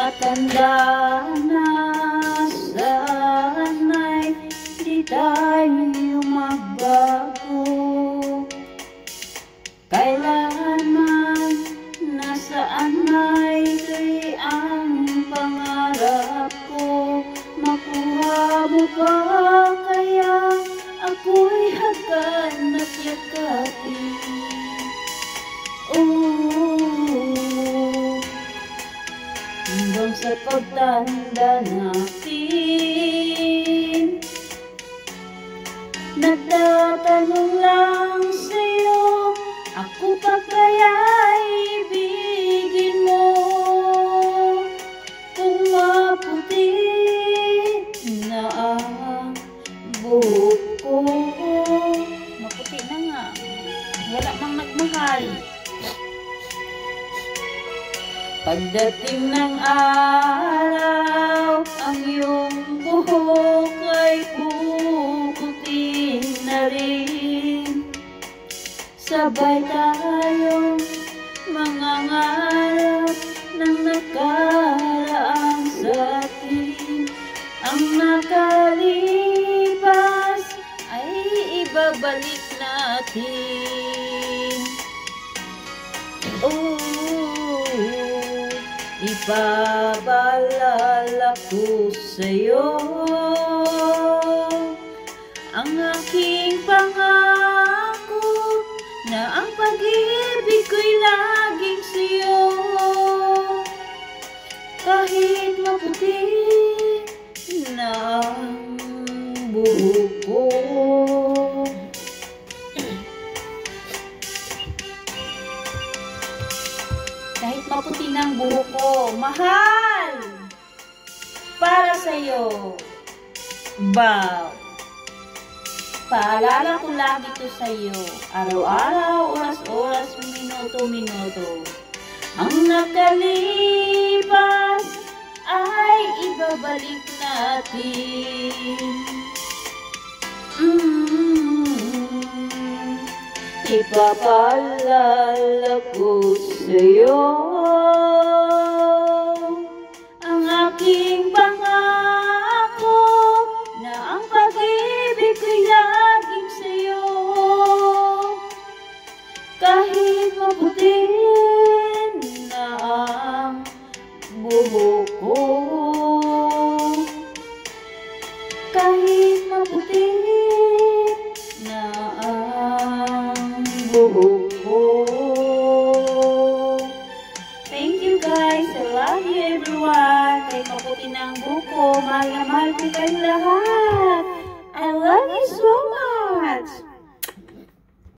Matanda na, sana'y di tayo magbago. Kailanman, nasaan ay ito'y ang pangarap ko. Makuha mo ba kaya ako'y hagan at yakapin? Hanggang sa pagtanda natin, nagtatanong lang sa'yo, ako pa kaya ibigin mo? Kung maputi na ang buhok ko. Maputi na nga, wala mang nagmahal. Pagdating ng araw, ang iyong buhok ay puputi na rin. Sabay tayong mangangarap ng nakaraang sa atin. Ang nakalipas ay ibabalik natin. Ipapaalala ko sa'yo ang aking pangako na ang pag-ibig ko'y laging sa'yo. Kahit maputi na ang buhok ko. Kahit maputi na ang buhok ko, mahal! Para sa'yo. Bow. Paalala ko lagi to sa'yo. Araw-araw, oras-oras, minuto-minuto. Ang nakalipas ay ibabalik natin. Ipapaalala ko sa'yo ang aking pangako na ang pag-ibig ko'y laging sa'yo. Kahit maputi na ang buhok ko, kahit maputi na ang buhok ko. Thank you guys. I love you everyone. Kahit maputi na ang buhok ko, mahal na mahal ko kayong lahat. I love you so much.